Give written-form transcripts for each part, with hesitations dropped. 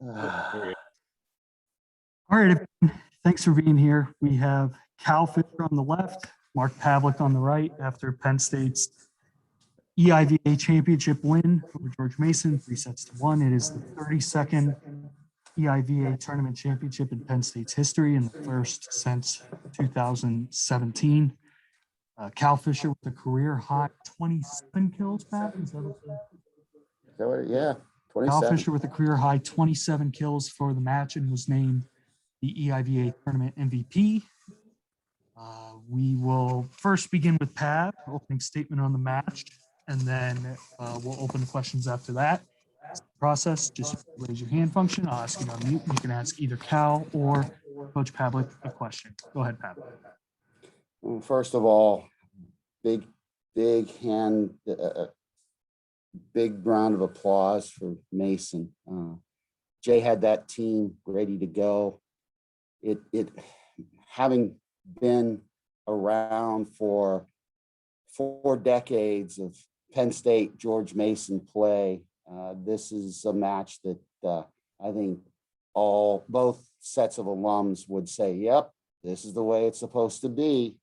All right, thanks for being here. We have Cal Fisher on the left, Mark Pavlik on the right after Penn State's EIVA championship win over George Mason, 3-1. It is the 32nd EIVA tournament championship in Penn State's history and the first since 2017. Cal Fisher with a career high 27 kills, Pat. Is that what yeah, 27. Cal Fisher with a career high 27 kills for the match and was named the EIVA tournament MVP. We will first begin with Pav, opening statement on the match, and then we'll open the questions after that. Process, just raise your hand function. I'll ask you on mute. You can ask either Cal or Coach Pavlik a question. Go ahead, Pav. Well, first of all, big round of applause for Mason. Jay had that team ready to go. It having been around for 4 decades of Penn State George Mason play, this is a match that I think both sets of alums would say, yep, this is the way it's supposed to be.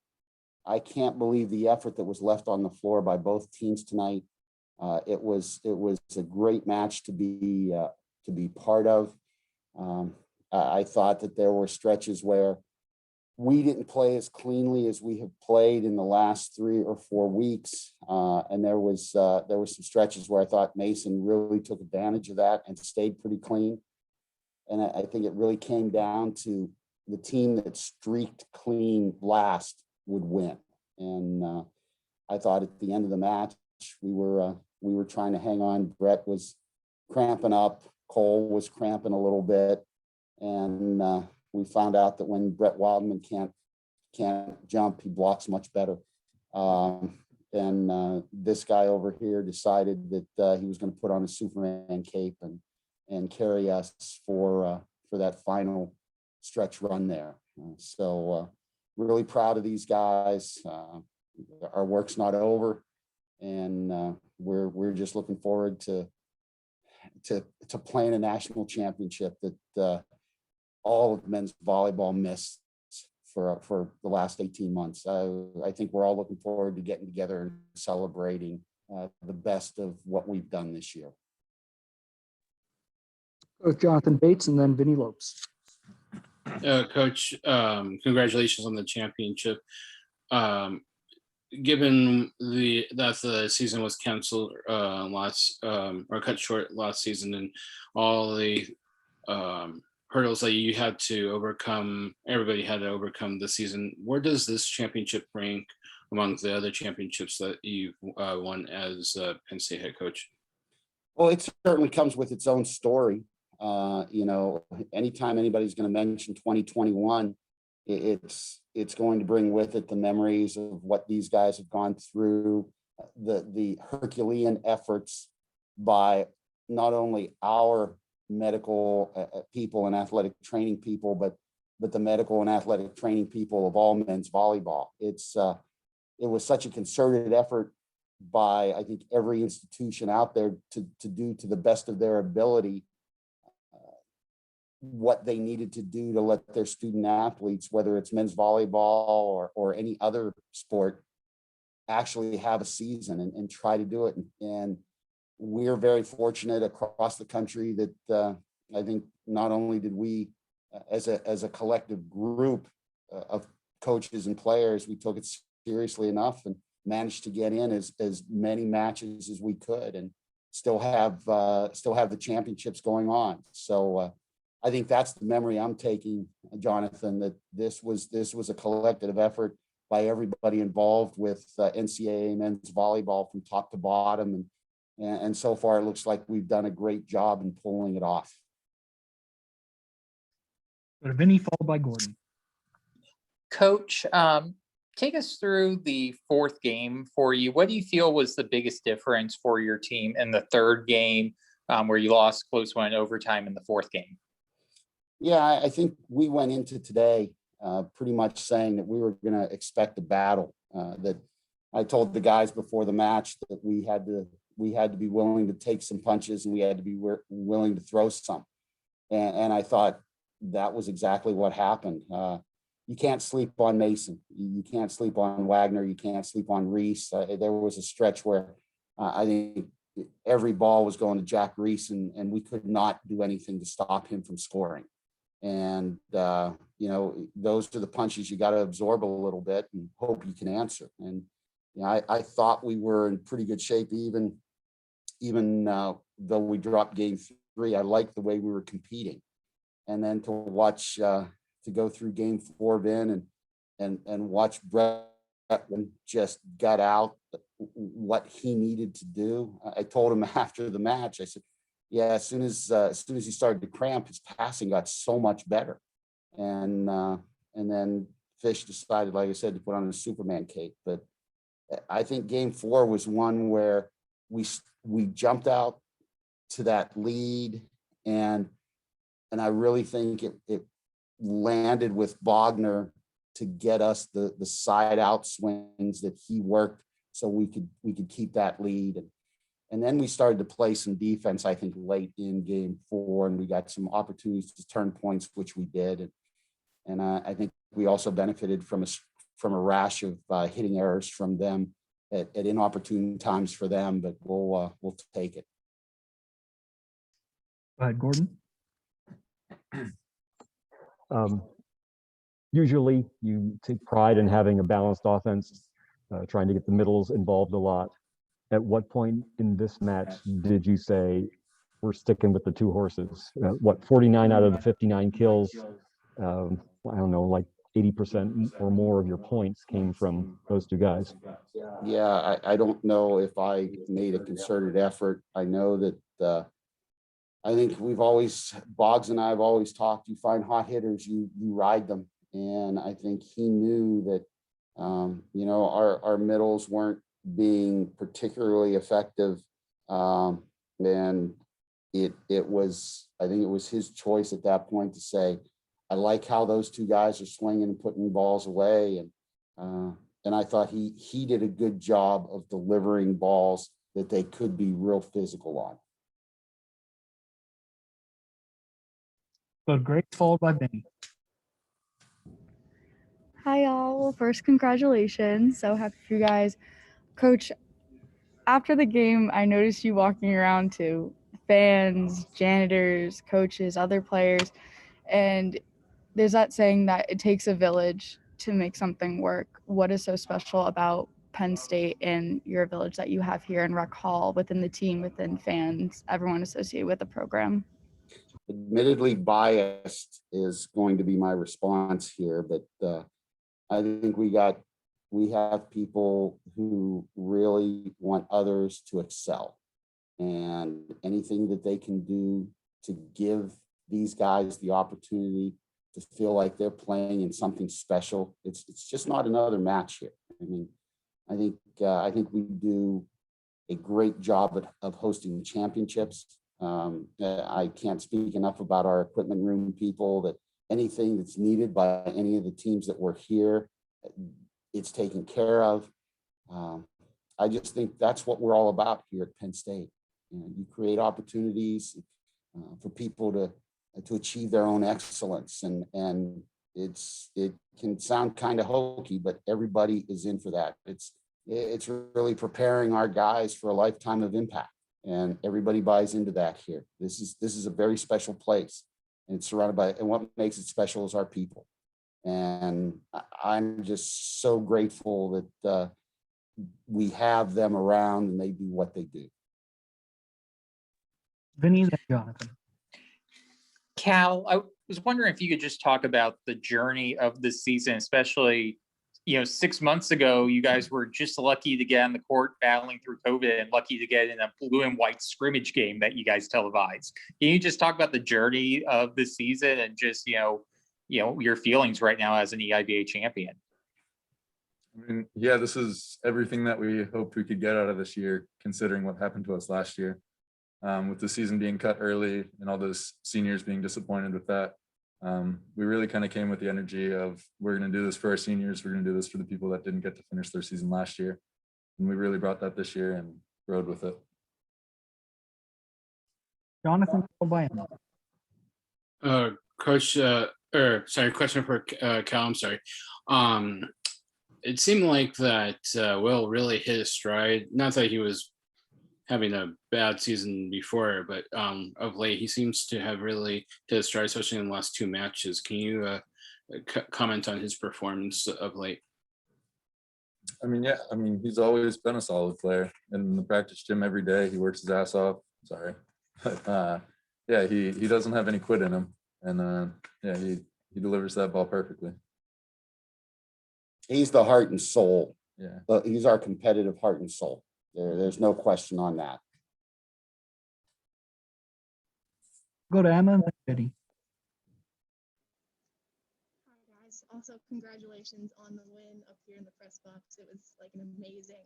I can't believe the effort that was left on the floor by both teams tonight. It was a great match to be part of. I thought that there were stretches where we didn't play as cleanly as we have played in the last 3 or 4 weeks, and there was some stretches where I thought Mason really took advantage of that and stayed pretty clean. And I think it really came down to the team that streaked clean last would win. And I thought at the end of the match we were trying to hang on. Brett was cramping up. Cole was cramping a little bit, and we found out that when Brett Wildman can't jump, he blocks much better. And this guy over here decided that he was going to put on a Superman cape and carry us for that final stretch run there. So really proud of these guys. Our work's not over, and we're just looking forward to playing a national championship that all of men's volleyball missed for the last 18 months. I think we're all looking forward to getting together and celebrating the best of what we've done this year. Coach Jonathan Bates and then Vinny Lopes. Coach, congratulations on the championship. Given that the season was canceled or cut short last season, and all the hurdles that you had to overcome, everybody had to overcome this season, where does this championship rank among the other championships that you've won as Penn State head coach? Well, it certainly comes with its own story. Anytime anybody's going to mention 2021, it's going to bring with it the memories of what these guys have gone through, the Herculean efforts by not only our medical people and athletic training people, but the medical and athletic training people of all men's volleyball. It was such a concerted effort by, I think, every institution out there to do to the best of their ability what they needed to do to let their student athletes, whether it's men's volleyball or any other sport, actually have a season and try to do it. And we're very fortunate across the country that I think not only did we, as a collective group of coaches and players, we took it seriously enough and managed to get in as many matches as we could and still have the championships going on. So I think that's the memory I'm taking, Jonathan, that this was a collective effort by everybody involved with NCAA men's volleyball from top to bottom. And so far, it looks like we've done a great job in pulling it off. Vinny, followed by Gordon. Coach, take us through the 4th game for you. What do you feel was the biggest difference for your team in the 3rd game where you lost close one in overtime in the 4th game? Yeah, I think we went into today pretty much saying that we were going to expect a battle. That I told the guys before the match that we had to be willing to take some punches and we had to be willing to throw some. And I thought that was exactly what happened. You can't sleep on Mason. You can't sleep on Wagner. You can't sleep on Reese. There was a stretch where I think every ball was going to Jack Reese, and we could not do anything to stop him from scoring. And, those are the punches you got to absorb a little bit and hope you can answer. And, I thought we were in pretty good shape, even though we dropped game 3. I liked the way we were competing. And then to watch, to go through game 4, Vin, and watch Brett just gut out what he needed to do. I told him after the match, I said, yeah, as soon as he started to cramp, his passing got so much better. And then Fish decided, like I said, to put on a Superman cape. But I think game 4 was one where we jumped out to that lead, and I really think it landed with Bogner to get us the side out swings that he worked, so we could keep that lead. And then we started to play some defense, I think, late in game 4, and we got some opportunities to turn points, which we did. And I think we also benefited from a rash of hitting errors from them at inopportune times for them, but we'll take it. Go ahead, Gordon. Usually you take pride in having a balanced offense, trying to get the middles involved a lot. At what point in this match did you say, we're sticking with the 2 horses? 49 out of the 59 kills, I don't know, like 80% or more of your points came from those 2 guys. Yeah, I don't know if I made a concerted effort. I know that I think Boggs and I have always talked, you find hot hitters, you ride them. And I think he knew that, our middles weren't being particularly effective. And I think it was his choice at that point to say, I like how those 2 guys are swinging and putting balls away. And I thought he did a good job of delivering balls that they could be real physical on. So Grace, followed by Benny. Hi, y'all. Well, first, congratulations. So happy for you guys. Coach, after the game, I noticed you walking around to fans, janitors, coaches, other players, and there's that saying that it takes a village to make something work. What is so special about Penn State and your village that you have here in Rec Hall, within the team, within fans, everyone associated with the program? Admittedly biased is going to be my response here, but I think we have people who really want others to excel, and anything that they can do to give these guys the opportunity to feel like they're playing in something special. It's just not another match here. I mean, I think we do a great job of hosting championships. I can't speak enough about our equipment room people, that anything that's needed by any of the teams that were here, it's taken care of. I just think that's what we're all about here at Penn State. You create opportunities for people to achieve their own excellence, and it can sound kind of hokey, but everybody is in for that. It's really preparing our guys for a lifetime of impact, and everybody buys into that here. This is a very special place, and it's surrounded by, and what makes it special is our people. And I'm just so grateful that we have them around and they do what they do. Vinny, then Jonathan. Cal, I was wondering if you could just talk about the journey of this season, especially, 6 months ago, you guys were just lucky to get on the court battling through COVID and lucky to get in a blue and white scrimmage game that you guys televised. Can you just talk about the journey of the season and just, your feelings right now as an EIVA champion? I mean, yeah, this is everything that we hoped we could get out of this year, considering what happened to us last year. With the season being cut early and all those seniors being disappointed with that, we really kind of came with the energy of, we're going to do this for our seniors. We're going to do this for the people that didn't get to finish their season last year. And we really brought that this year and rode with it. Jonathan, followed by Emma. Coach, or sorry, question for Cal. I'm sorry. Um, it seemed like that Will really hit his stride. Not that he was having a bad season before, but of late he seems to have really hit his stride, especially in the last 2 matches. Can you comment on his performance of late? I mean, yeah, I mean, he's always been a solid player in the practice gym every day. He works his ass off. Sorry. But yeah, he doesn't have any quit in him. And yeah, he delivers that ball perfectly. He's the heart and soul. Yeah. He's our competitive heart and soul. There's no question on that. Go to Emma and then Betty. Hi guys. Also, congratulations on the win up here in the press box. It was like an amazing.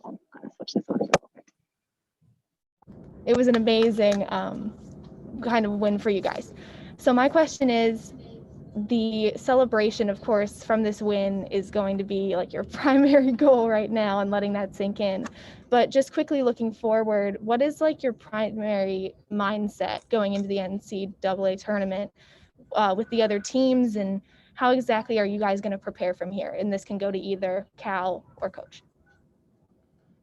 Hold on, I'm gonna switch this on real quick. It was an amazing kind of win for you guys. So my question is, the celebration, of course, from this win is going to be like your primary goal right now and letting that sink in. But just quickly looking forward, what is like your primary mindset going into the NCAA tournament with the other teams, and how exactly are you guys going to prepare from here? And this can go to either Cal or Coach.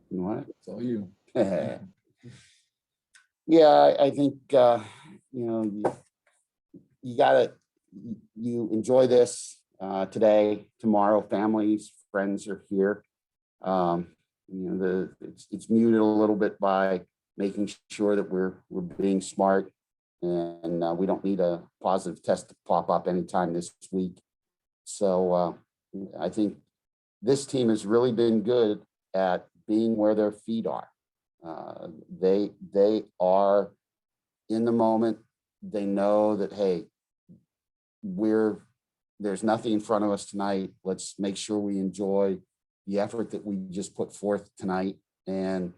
You know what? It's all you. Yeah, I think, you enjoy this today, tomorrow, families, friends are here. It's muted a little bit by making sure that we're being smart, and we don't need a positive test to pop up anytime this week. So I think this team has really been good at being where their feet are. They are in the moment. They know that, hey, there's nothing in front of us tonight. Let's make sure we enjoy the effort that we just put forth tonight. And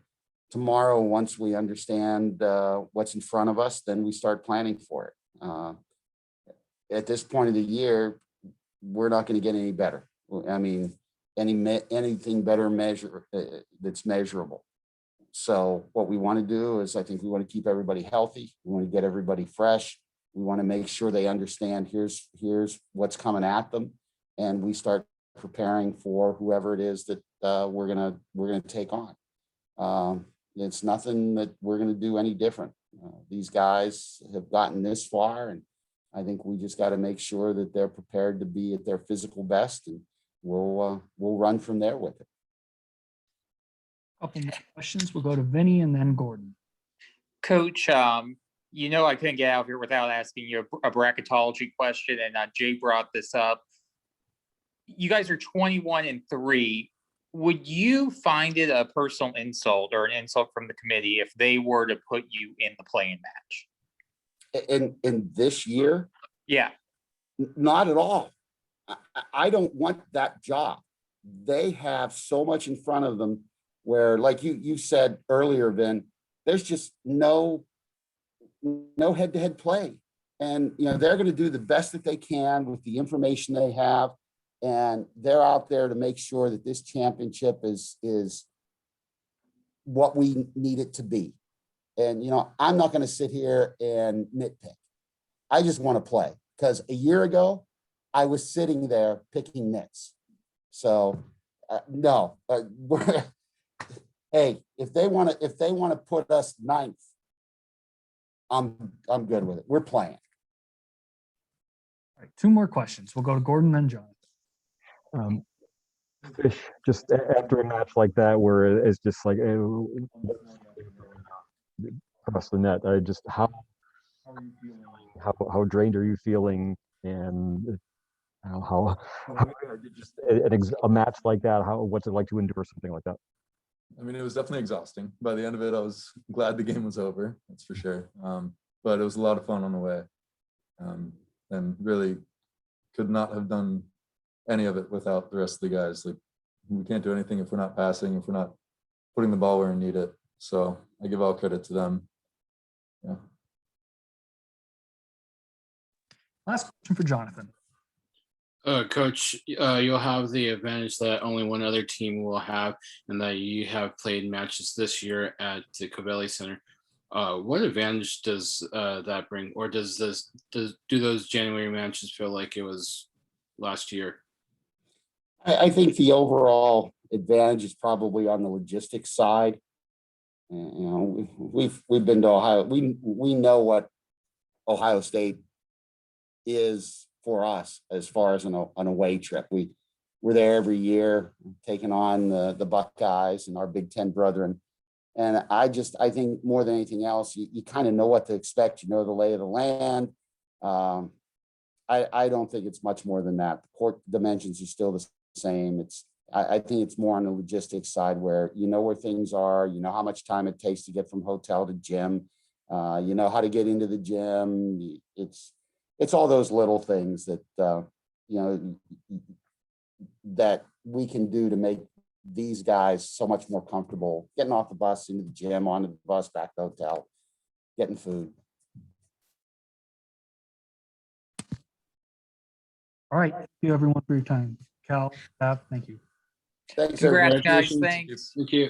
tomorrow, once we understand what's in front of us, then we start planning for it. At this point of the year, we're not going to get any better. I mean, anything better that's measurable. So what we want to do is, I think we want to keep everybody healthy. We want to get everybody fresh. We want to make sure they understand here's what's coming at them, and we start preparing for whoever it is that we're gonna take on. It's nothing that we're gonna do any different. These guys have gotten this far, and I think we just got to make sure that they're prepared to be at their physical best, and we'll run from there with it. Couple more questions. We'll go to Vinny and then Gordon. Coach, I couldn't get out of here without asking you a bracketology question, and Jay brought this up. You guys are 21-3. Would you find it a personal insult or an insult from the committee if they were to put you in the play-in match? In this year? Yeah. Not at all. I don't want that job. They have so much in front of them where, like you said earlier, Vin, there's just no head-to-head play. And, they're going to do the best that they can with the information they have. And they're out there to make sure that this championship is what we need it to be. And, I'm not going to sit here and nitpick. I just want to play, because a year ago, I was sitting there picking nits. So no, hey, if they want to put us ninth, I'm good with it. We're playing. All right, 2 more questions. We'll go to Gordon, then John. Fish, just after a match like that, where it's just like across the net, how are you feeling? How drained are you feeling? And how just a match like that? What's it like to endure something like that? I mean, it was definitely exhausting. By the end of it, I was glad the game was over. That's for sure. But it was a lot of fun on the way, and really could not have done any of it without the rest of the guys. Like, we can't do anything if we're not passing, if we're not putting the ball where we need it. So I give all credit to them. Yeah. Last question for Jonathan. Coach, you'll have the advantage that only one other team will have, and that you have played matches this year at the Covelli Center. what advantage does that bring, or do those January matches feel like it was last year? I think the overall advantage is probably on the logistics side. You know, we've been to Ohio. We know what Ohio State is for us as far as an away trip. We're there every year, taking on the Buckeyes and our Big Ten brethren. And I think more than anything else, you kind of know what to expect. You know the lay of the land. I don't think it's much more than that. The court dimensions are still the same. I think it's more on the logistics side where you know where things are, you know how much time it takes to get from hotel to gym, you know how to get into the gym. It's all those little things that you know that we can do to make these guys so much more comfortable getting off the bus into the gym, on the bus back to the hotel, getting food. All right. Thank you everyone for your time. Cal, Pat, thank you. Thanks, Congrats, everybody. guys. Congratulations. Thanks. Thank you.